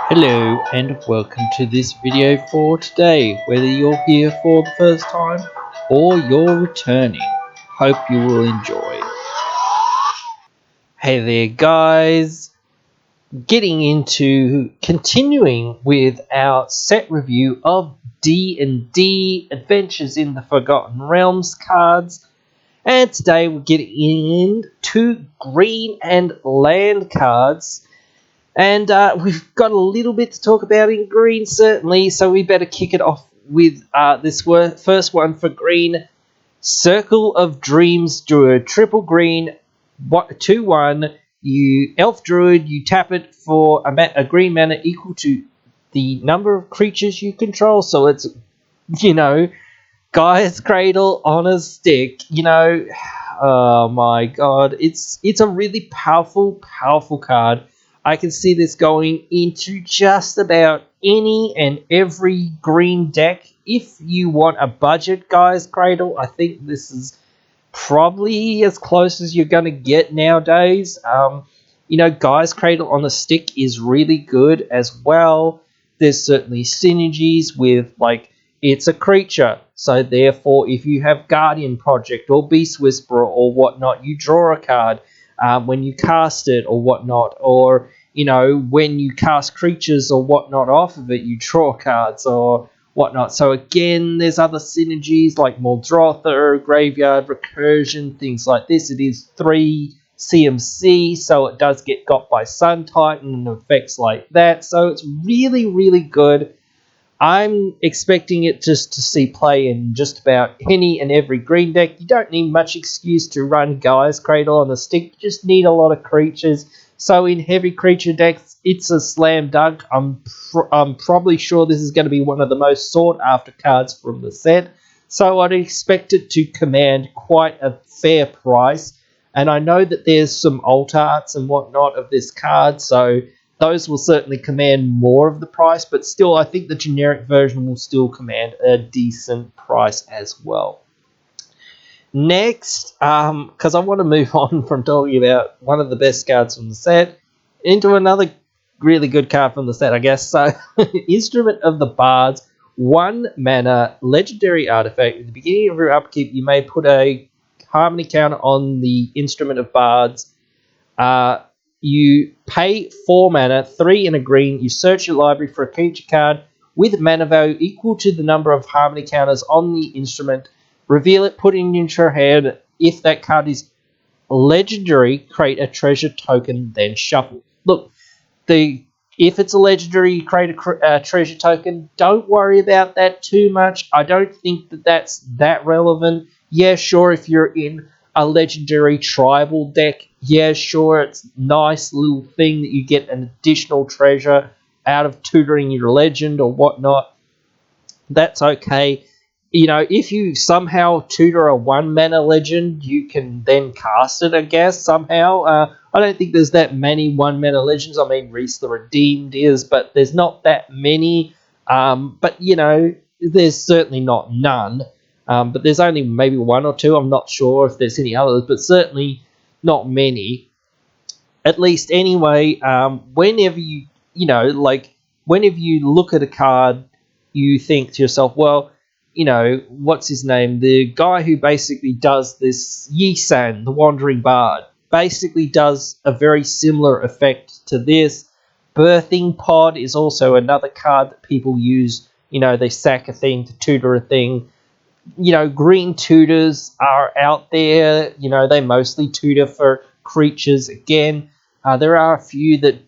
Hello and welcome to this video for today, whether you're here for the first time or you're returning. Hope you will enjoy. Hey there guys, continuing with our set review of D&D Adventures in the Forgotten Realms cards, and today we're getting into green and land cards. And we've got a little bit to talk about in green, certainly, so we better kick it off with this first one for green. Circle of Dreams Druid. Triple green, 2/1. You elf druid, you tap it for a green mana equal to the number of creatures you control. So it's, Gaia's Cradle on a stick. Oh my god. It's a really powerful card. I can see this going into just about any and every green deck. If you want a budget Gaia's Cradle, I think this is probably as close as you're going to get nowadays. Gaia's Cradle on a stick is really good as well. There's certainly synergies with, it's a creature. So therefore, if you have Guardian Project or Beast Whisperer or whatnot, you draw a card when you cast it or whatnot. Or, when you cast creatures or whatnot off of it, you draw cards or whatnot. So again, there's other synergies like Muldrotha, Graveyard, Recursion, things like this. It is 3 CMC, so it does get got by Sun Titan and effects like that. So it's really, really good. I'm expecting it just to see play in just about any and every green deck. You don't need much excuse to run Gaia's Cradle on the stick. You just need a lot of creatures. So in heavy creature decks, it's a slam dunk. I'm probably sure this is going to be one of the most sought after cards from the set. So I'd expect it to command quite a fair price. And I know that there's some alt arts and whatnot of this card, so those will certainly command more of the price, but still I think the generic version will still command a decent price as well. Next, because I want to move on from talking about one of the best cards from the set into another really good card from the set, I guess. So, Instrument of the Bards, 1 mana, legendary artifact. At the beginning of your upkeep, you may put a harmony counter on the Instrument of Bards. You pay 4 mana, 3 and a green. You search your library for a creature card with mana value equal to the number of harmony counters on the instrument. Reveal it, put it into your hand. If that card is legendary, create a treasure token, then shuffle. Look, if it's a legendary, you create a treasure token. Don't worry about that too much. I don't think that's that relevant. Yeah, sure, if you're in a legendary tribal deck, yeah, sure, it's a nice little thing that you get an additional treasure out of tutoring your legend or whatnot. That's okay. If you somehow tutor a 1 mana legend, you can then cast it, I guess, somehow. I don't think there's that many 1 mana legends. I mean, Reese the Redeemed is, but there's not that many. But, there's certainly not none. But there's only maybe 1 or 2. I'm not sure if there's any others, but certainly not many. At least anyway, whenever whenever you look at a card, you think to yourself, well, what's his name? The guy who basically does this, Yi-san, the Wandering Bard, basically does a very similar effect to this. Birthing Pod is also another card that people use. They sack a thing to tutor a thing. Green tutors are out there. They mostly tutor for creatures. Again, there are a few that,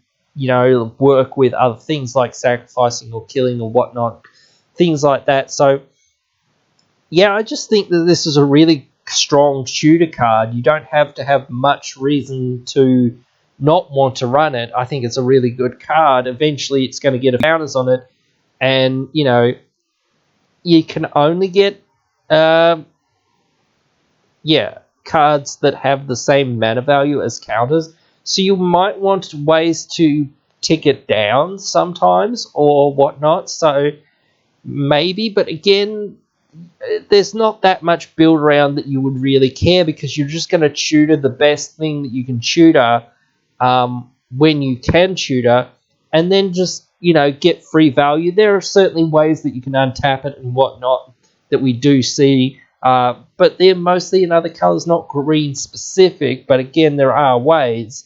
work with other things like sacrificing or killing or whatnot, things like that. So, yeah, I just think that this is a really strong tutor card. You don't have to have much reason to not want to run it. I think it's a really good card. Eventually, it's going to get a counters on it, and, you can only get cards that have the same mana value as counters. So you might want ways to tick it down sometimes or whatnot. So maybe, but again, there's not that much build around that you would really care, because you're just going to tutor the best thing that you can tutor when you can tutor. and then just, you know, get free value. There are certainly ways that you can untap it and whatnot that we do see, but they're mostly in other colors, not green specific, but again, there are ways.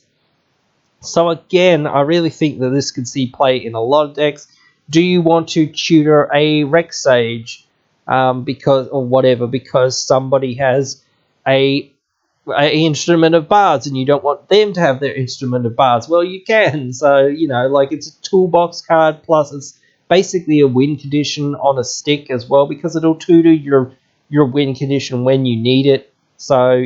So again, I really think that this could see play in a lot of decks. Do you want to tutor a Rex Sage because, or whatever, because somebody has a instrument of bards and you don't want them to have their instrument of bards? Well, you can. So, you know, like, it's a toolbox card, plus it's basically a win condition on a stick as well, because it'll tutor your win condition when you need it. So,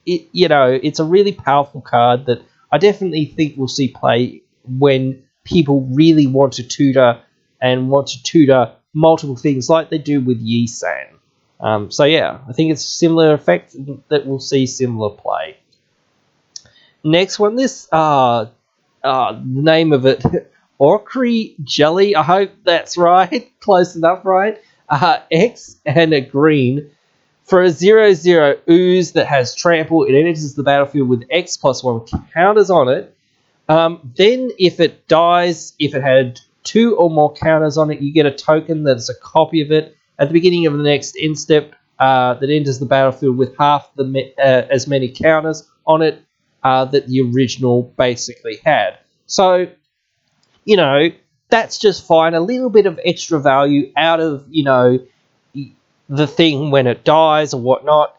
it's a really powerful card that I definitely think we'll see play when people really want to tutor and want to tutor multiple things like they do with Yi-San. So yeah, I think it's a similar effect that we'll see similar play. Next one, this the name of it, Orcrey Jelly. I hope that's right. Close enough, right? X and a green. For a 0/0 ooze that has trample, it enters the battlefield with X plus 1 counters on it. Then if it dies, if it had 2 or more counters on it, you get a token that's a copy of it at the beginning of the next end step that enters the battlefield with half as many counters on it that the original basically had. So, that's just fine. A little bit of extra value out of, the thing when it dies or whatnot.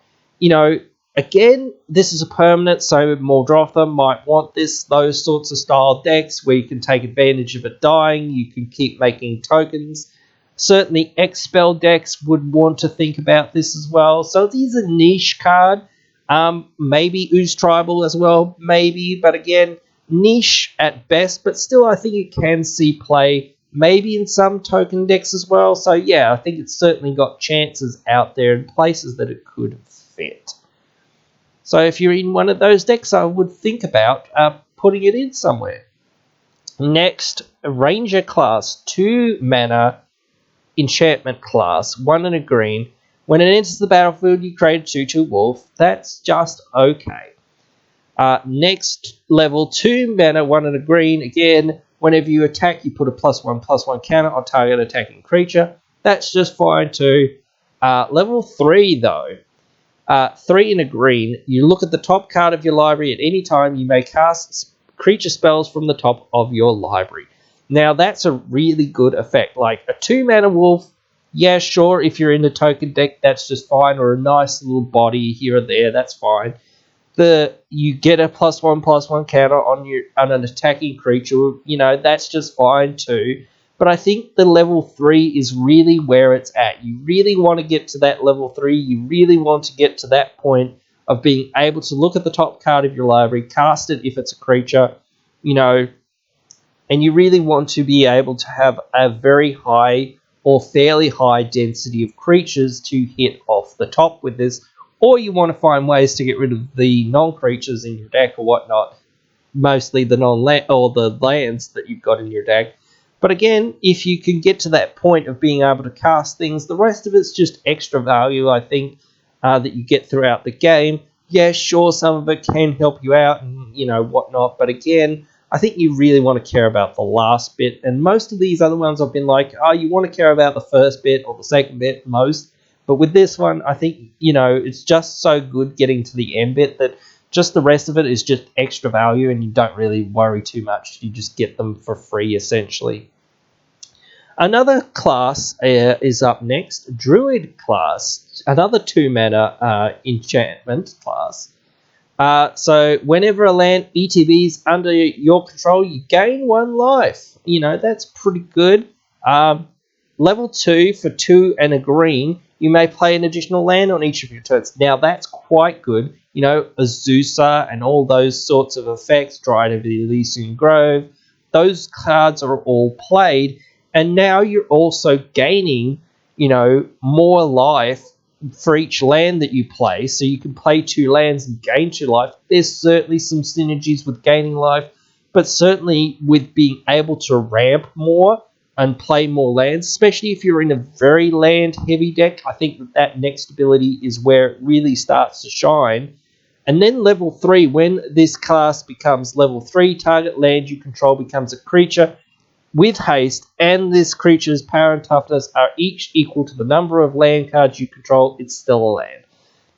Again, this is a permanent, so Muldrotha might want those sorts of style decks where you can take advantage of it dying. You can keep making tokens. Certainly, X-Spell decks would want to think about this as well. So it is a niche card. Maybe Ooze Tribal as well, maybe. But again, niche at best. But still, I think it can see play maybe in some token decks as well. So yeah, I think it's certainly got chances out there and places that it could fit. So if you're in one of those decks, I would think about putting it in somewhere. Next, Ranger class, 2 mana enchantment class, 1 and a green. When it enters the battlefield, you create a 2/2 wolf. That's just okay. Next, level 2 mana, 1 and a green. Again, whenever you attack, you put a +1/+1 counter on target attacking creature. That's just fine too. Level 3 though, 3 and a green. You look at the top card of your library at any time. You may cast creature spells from the top of your library. Now that's a really good effect. Like a 2 mana wolf, yeah, sure, if you're in a token deck, that's just fine, or a nice little body here or there, that's fine. You get a +1/+1 counter on an attacking creature, that's just fine too. But I think the level 3 is really where it's at. You really want to get to that level 3. You really want to get to that point of being able to look at the top card of your library, cast it if it's a creature, and you really want to be able to have a very high or fairly high density of creatures to hit off the top with this. Or you want to find ways to get rid of the non-creatures in your deck or whatnot, mostly the non-land or the lands that you've got in your deck. But again, if you can get to that point of being able to cast things, the rest of it's just extra value, I think, that you get throughout the game. Yeah, sure, some of it can help you out and, whatnot. But again, I think you really want to care about the last bit. And most of these other ones I've been like, you want to care about the first bit or the second bit most. But with this one, I think, it's just so good getting to the end bit that just the rest of it is just extra value and you don't really worry too much. You just get them for free, essentially. Another class is up next, Druid class, another 2 mana enchantment class. So whenever a land ETB is under your control, you gain 1 life. That's pretty good. Level 2 for 2 and a green, you may play an additional land on each of your turns. Now that's quite good. Azusa and all those sorts of effects, Dryad of the Elysian Grove, those cards are all played. And now you're also gaining, more life for each land that you play. So you can play 2 lands and gain 2 life. There's certainly some synergies with gaining life, but certainly with being able to ramp more and play more lands, especially if you're in a very land-heavy deck. I think that next ability is where it really starts to shine. And then level 3, when this class becomes level 3, target land you control becomes a creature with haste, and this creature's power and toughness are each equal to the number of land cards you control. It's still a land.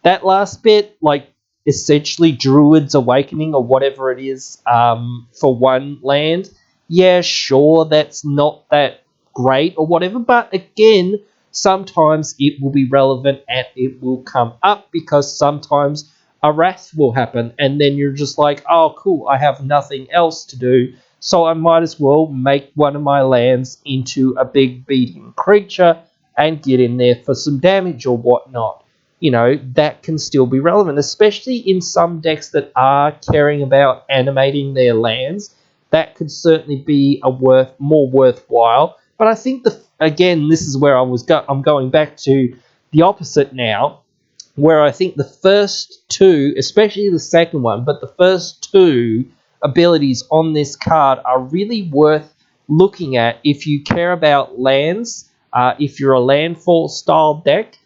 That last bit, like essentially Druid's Awakening or whatever it is, for one land, yeah, sure, that's not that great or whatever, but again, sometimes it will be relevant and it will come up because sometimes a wrath will happen and then you're just like, oh cool, I have nothing else to do, so I might as well make one of my lands into a big beating creature and get in there for some damage or whatnot. That can still be relevant, especially in some decks that are caring about animating their lands. That could certainly be more worthwhile. But I think again, this is where I'm going back to the opposite now, where I think the first two, especially the second one, but the first two abilities on this card are really worth looking at if you care about lands, if you're a landfall style deck,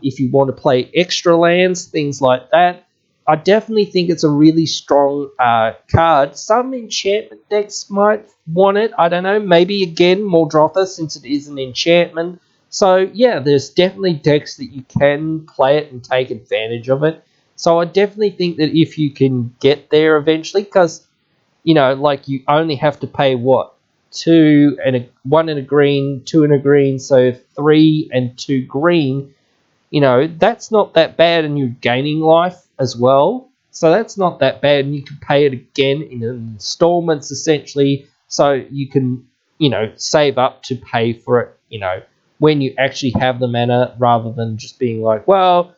if you want to play extra lands, things like that. I definitely think it's a really strong card. Some enchantment decks might want it. I don't know. Maybe again, Mordrotha, since it is an enchantment. So yeah, there's definitely decks that you can play it and take advantage of it. So I definitely think that if you can get there eventually, because like you only have to pay what, 2 and 1 and a green, 2 and a green, so 3 and 2 green. That's not that bad, and you're gaining life as well. So that's not that bad, and you can pay it again in installments, essentially, so you can, save up to pay for it, when you actually have the mana, rather than just being like, well,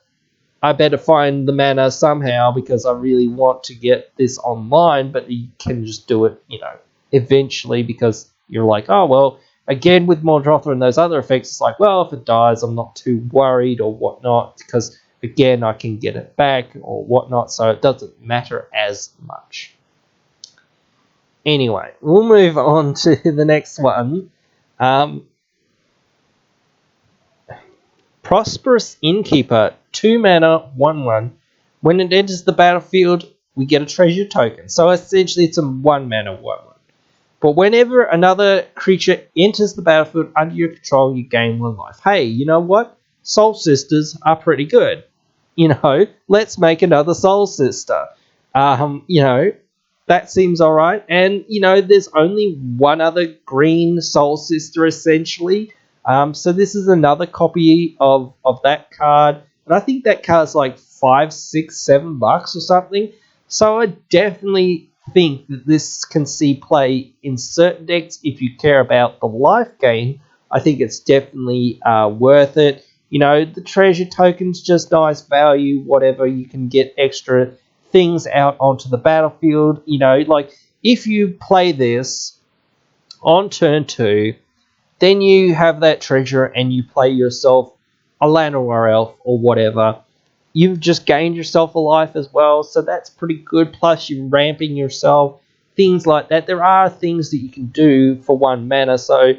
I better find the mana somehow because I really want to get this online, but you can just do it, eventually because you're like, oh, well, again, with Mordrotha and those other effects, it's like, well, if it dies, I'm not too worried or whatnot because, again, I can get it back or whatnot, so it doesn't matter as much. Anyway, we'll move on to the next one. Prosperous Innkeeper, 2 mana, 1/1. When it enters the battlefield, we get a treasure token. So essentially, it's a 1 mana, 1/1. But whenever another creature enters the battlefield under your control, you gain 1 life. Hey, you know what? Soul Sisters are pretty good. Let's make another Soul Sister. That seems alright. And, there's only one other green Soul Sister, essentially. So this is another copy of that card. And I think that card's like $5, $6, $7 or something. So I definitely think that this can see play in certain decks if you care about the life gain. I think it's definitely worth it. The treasure token's just nice value, whatever. You can get extra things out onto the battlefield. Like if you play this on turn 2, then you have that treasure and you play yourself a Llanowar Elf or whatever. You've just gained yourself a life as well, so that's pretty good. Plus, you're ramping yourself, things like that. There are things that you can do for 1 mana, so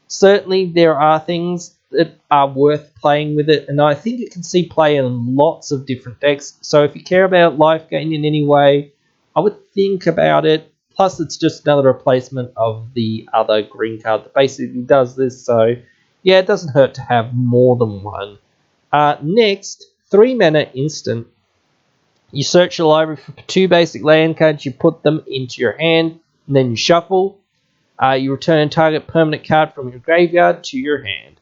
certainly there are things that are worth playing with it, and I think it can see play in lots of different decks. So if you care about life gain in any way, I would think about it. Plus, it's just another replacement of the other green card that basically does this. So, yeah, it doesn't hurt to have more than one. Next, 3 mana instant. You search your library for 2 basic land cards. You put them into your hand, and then you shuffle. You return target permanent card from your graveyard to your hand.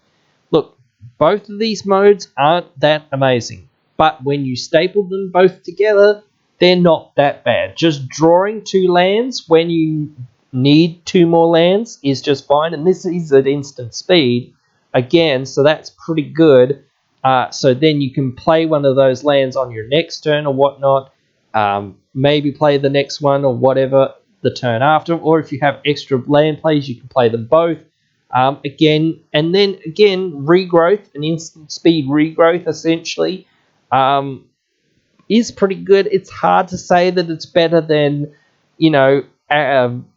Look, both of these modes aren't that amazing, but when you staple them both together, they're not that bad. Just drawing 2 lands when you need 2 more lands is just fine, and this is at instant speed again, so that's pretty good. So then you can play one of those lands on your next turn or whatnot, maybe play the next one or whatever the turn after, or if you have extra land plays, you can play them both. Again, and then again, regrowth, an instant speed regrowth essentially, is pretty good. It's hard to say that it's better than,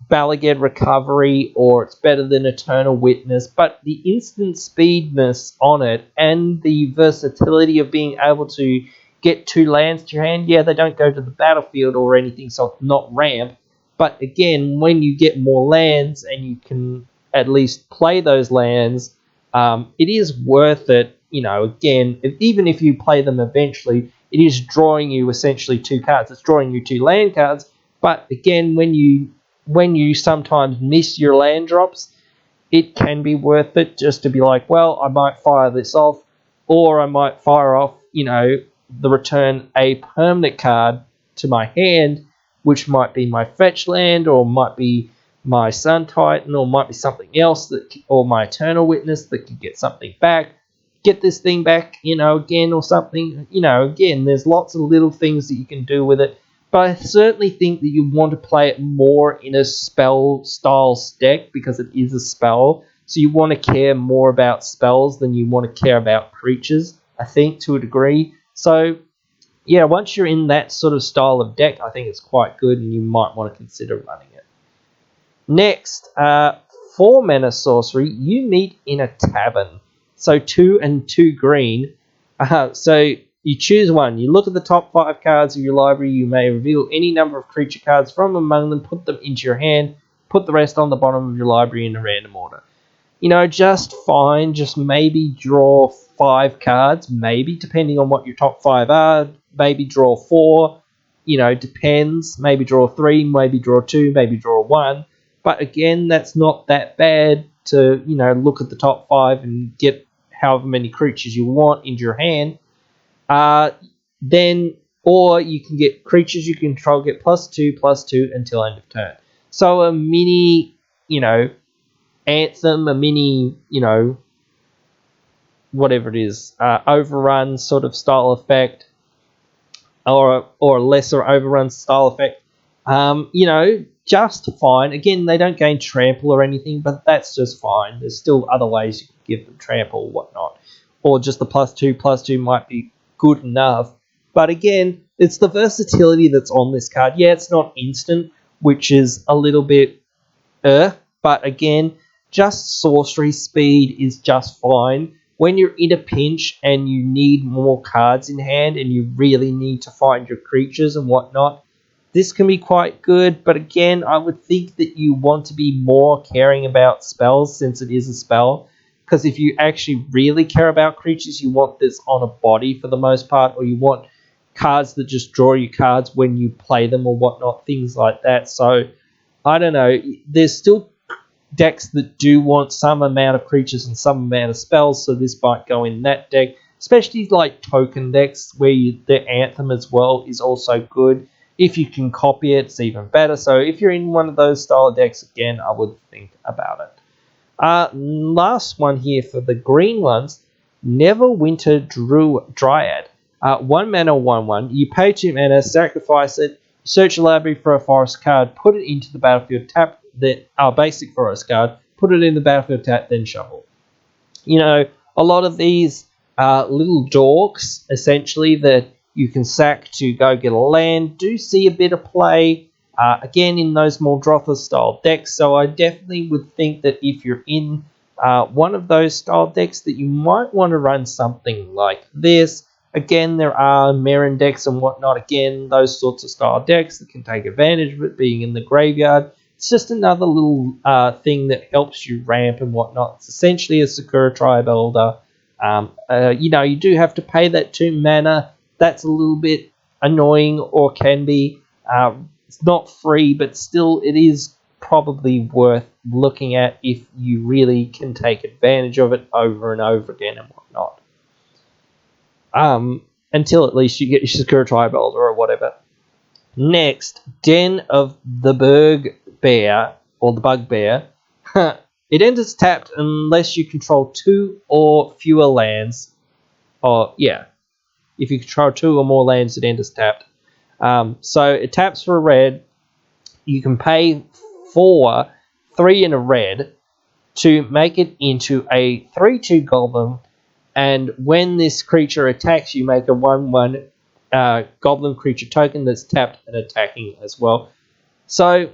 Balaged Recovery or it's better than Eternal Witness, but the instant speedness on it and the versatility of being able to get 2 lands to your hand. Yeah, they don't go to the battlefield or anything, so it's not ramp. But again, when you get more lands and you can at least play those lands, it is worth it. Again, even if you play them eventually, it is drawing you essentially 2 cards. It's drawing you 2 land cards. But again, when you sometimes miss your land drops, it can be worth it just to be like, well, I might fire this off, or I might fire off, the return a permanent card to my hand, which might be my fetch land, or might be my Sun Titan, or might be something else, or my Eternal Witness that can get something back. Get this thing back, again, or something. Again, there's lots of little things that you can do with it. But I certainly think that you want to play it more in a spell style deck because it is a spell. So you want to care more about spells than you want to care about creatures, I think, to a degree. So, yeah, once you're in that sort of style of deck, I think it's quite good and you might want to consider running it. Next, 4 mana sorcery, you meet in a tavern. So 2 and 2 green. So you choose one. You look at the top 5 cards of your library. You may reveal any number of creature cards from among them, put them into your hand, put the rest on the bottom of your library in a random order. Just fine. Just maybe draw 5 cards, maybe, depending on what your top 5 are. Maybe draw 4. Depends. Maybe draw 3, maybe draw 2, maybe draw 1. But again, that's not that bad to, look at the top 5 and get however many creatures you want into your hand. Or you can get creatures you control get +2/+2 until end of turn. So a mini, anthem, a mini, whatever it is, overrun sort of style effect, or a lesser overrun style effect. Just fine. Again, they don't gain trample or anything, but that's just fine. There's still other ways you can give them trample or whatnot. Or just the +2/+2 might be good enough. But again, it's the versatility that's on this card. Yeah, it's not instant, which is a little bit but again, just sorcery speed is just fine. When you're in a pinch and you need more cards in hand and you really need to find your creatures and whatnot, this can be quite good. But again, I would think that you want to be more caring about spells since it is a spell. Because if you actually really care about creatures, you want this on a body for the most part, or you want cards that just draw you cards when you play them or whatnot, things like that. So, I don't know. There's still decks that do want some amount of creatures and some amount of spells, so this might go in that deck. Especially like token decks, where the Anthem as well is also good. If you can copy it, it's even better. So if you're in one of those style of decks, again, I would think about it. Last one here for the green ones, Neverwinter Dryad. 1 mana, 1/1. You pay 2 mana, sacrifice it, search your library for a forest card, put it into the battlefield, tap that basic forest card, put it in the battlefield, tap, then shuffle. A lot of these little dorks, essentially, that you can sack to go get a land, do see a bit of play, again, in those more Drothar-style decks. So I definitely would think that if you're in one of those style decks, that you might want to run something like this. Again, there are Merrin decks and whatnot, again, those sorts of style decks that can take advantage of it being in the graveyard. It's just another little thing that helps you ramp and whatnot. It's essentially a Sakura Tribe Elder. You do have to pay that 2 mana. That's a little bit annoying, or can be. It's not free, but still it is probably worth looking at if you really can take advantage of it over and over again and whatnot. Until at least you get your Sakura Tribe Elder or whatever. Next, Den of the Bugbear, or the Bugbear. It enters tapped unless you control 2 or fewer lands. If you control 2 or more lands, it enters tapped. So it taps for a red. You can pay for 3 in a red to make it into a 3/2 goblin. And when this creature attacks, you make a 1/1 goblin creature token that's tapped and attacking as well. So,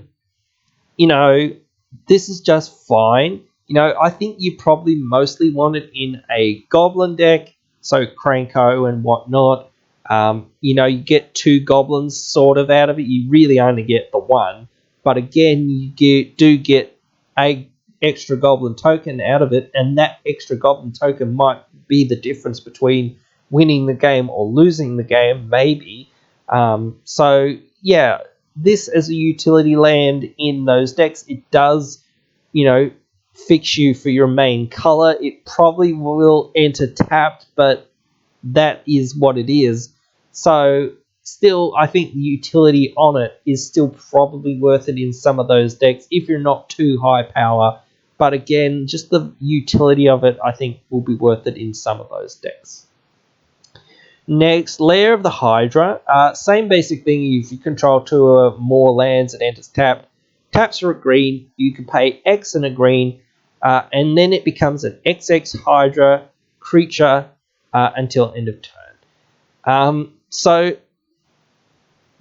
this is just fine. I think you probably mostly want it in a goblin deck, so Cranko and whatnot. You get 2 goblins sort of out of it. You really only get the 1, but again, you do get a extra goblin token out of it, and that extra goblin token might be the difference between winning the game or losing the game, maybe. So yeah, this as a utility land in those decks, it does, fix you for your main color. It probably will enter tapped, but that is what it is. So still, I think the utility on it is still probably worth it in some of those decks if you're not too high power. But again, just the utility of it, I think, will be worth it in some of those decks. Next, Lair of the Hydra. Same basic thing. If you control 2 or more lands, it enters tapped. Taps are a green. You can pay X and a green, and then it becomes an XX Hydra creature until end of turn. So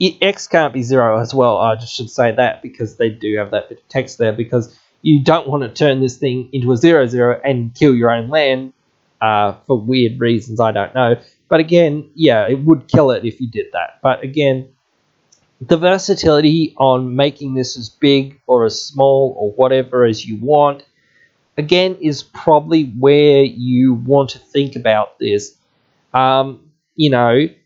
X can't be 0 as well. I just should say that because they do have that bit of text there, because you don't want to turn this thing into a 0/0 and kill your own land for weird reasons, I don't know. But again, yeah, it would kill it if you did that. But again, the versatility on making this as big or as small or whatever as you want, again, is probably where you want to think about this.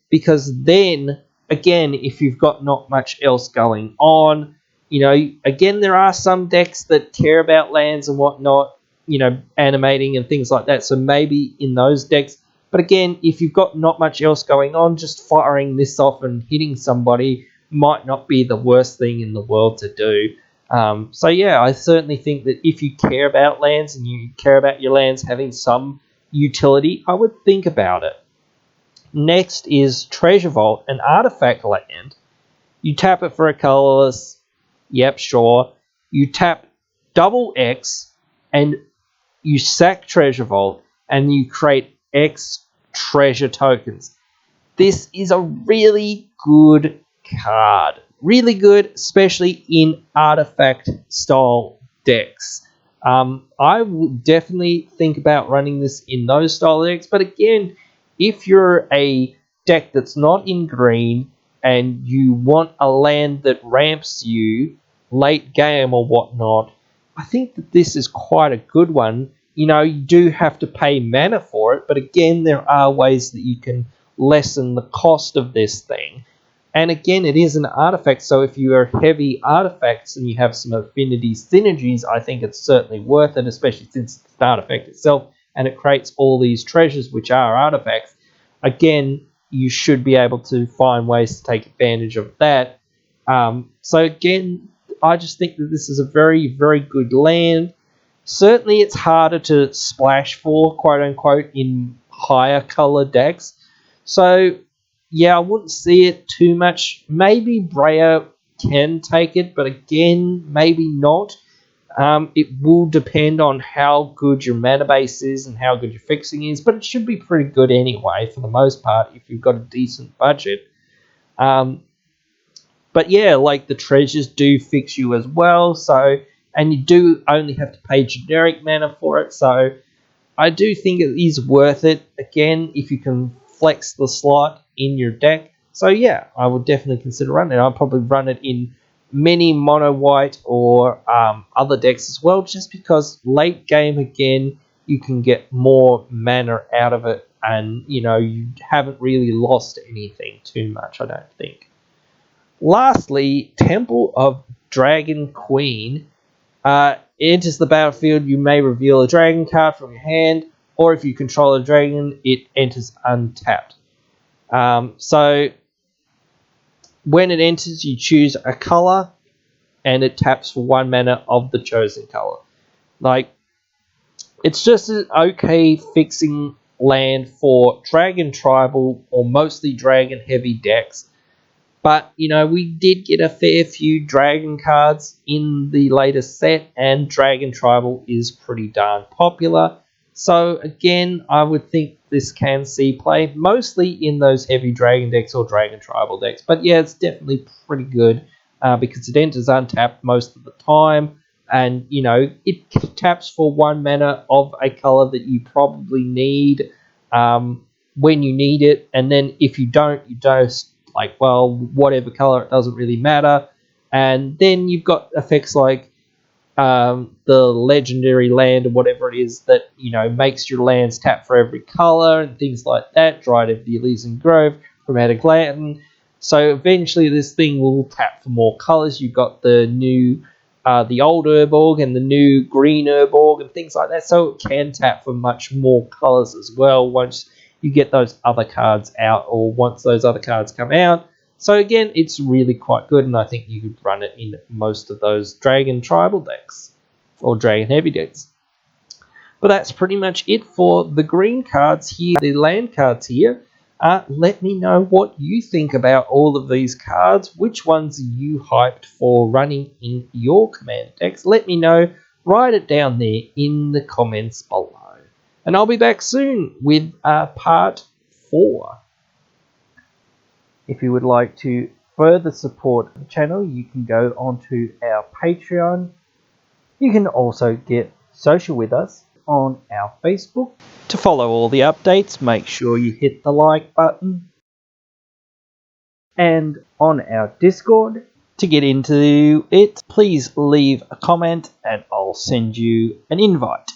Because then, again, if you've got not much else going on, again, there are some decks that care about lands and whatnot, animating and things like that. So maybe in those decks, but again, if you've got not much else going on, just firing this off and hitting somebody might not be the worst thing in the world to do. So yeah, I certainly think that if you care about lands and you care about your lands having some utility, I would think about it. Next is Treasure Vault, an artifact land. You tap it for a colorless. Yep, sure. You tap double X and you sack Treasure Vault and you create X treasure tokens. This is a really good card. Really good, especially in artifact style decks. I would definitely think about running this in those style decks, but again, if you're a deck that's not in green and you want a land that ramps you late game or whatnot, I think that this is quite a good one. You do have to pay mana for it, but again, there are ways that you can lessen the cost of this thing. And again, it is an artifact, so if you are heavy artifacts and you have some affinity synergies, I think it's certainly worth it, especially since it's an artifact itself and it creates all these treasures which are artifacts. Again, you should be able to find ways to take advantage of that. So again, I just think that this is a very, very good land. Certainly it's harder to splash for, quote unquote, in higher color decks. So yeah, I wouldn't see it too much. Maybe Breya can take it, but again, maybe not. It will depend on how good your mana base is and how good your fixing is, but it should be pretty good anyway, for the most part, if you've got a decent budget. But yeah, like the treasures do fix you as well, and you do only have to pay generic mana for it, so I do think it is worth it, again, if you can flex the slot in your deck. So yeah, I would definitely consider running it. I'll probably run it in many mono white or other decks as well, just because late game, again, you can get more mana out of it, and you haven't really lost anything too much, I don't think. Lastly, Temple of Dragon Queen. Enters the battlefield, you may reveal a dragon card from your hand, or if you control a dragon, it enters untapped. So when it enters, you choose a color, and it taps for 1 mana of the chosen color. It's just an okay fixing land for dragon tribal or mostly dragon heavy decks. But, we did get a fair few dragon cards in the latest set, and dragon tribal is pretty darn popular. So, again, I would think this can see play, mostly in those heavy dragon decks or dragon tribal decks. But yeah, it's definitely pretty good because it enters untapped most of the time. And, it taps for 1 mana of a color that you probably need. when you need it, and then if you don't, you just like, well, whatever color, it doesn't really matter. And then you've got effects like the legendary land or whatever it is that, you know, makes your lands tap for every color and things like that. Dryad of the Elysian Grove, chromatic lantern. So eventually this thing will tap for more colors. You've got the new, the old Urborg and the new green Urborg and things like that. So it can tap for much more colors as well once you get those other cards out, or once those other cards come out. So again, it's really quite good, and I think you could run it in most of those Dragon Tribal decks, or Dragon Heavy decks. But that's pretty much it for the green cards here, the land cards here. Let me know what you think about all of these cards. Which ones are you hyped for running in your command decks? Let me know. Write it down there in the comments below. And I'll be back soon with part 4. If you would like to further support the channel, you can go onto our Patreon. You can also get social with us on our Facebook. To follow all the updates, make sure you hit the like button. And on our Discord, to get into it, please leave a comment and I'll send you an invite.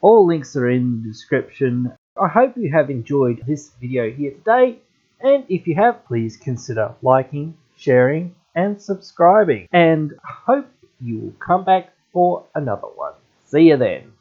All links are in the description. I hope you have enjoyed this video here today. And if you have, please consider liking, sharing, and subscribing. And I hope you will come back for another one. See you then.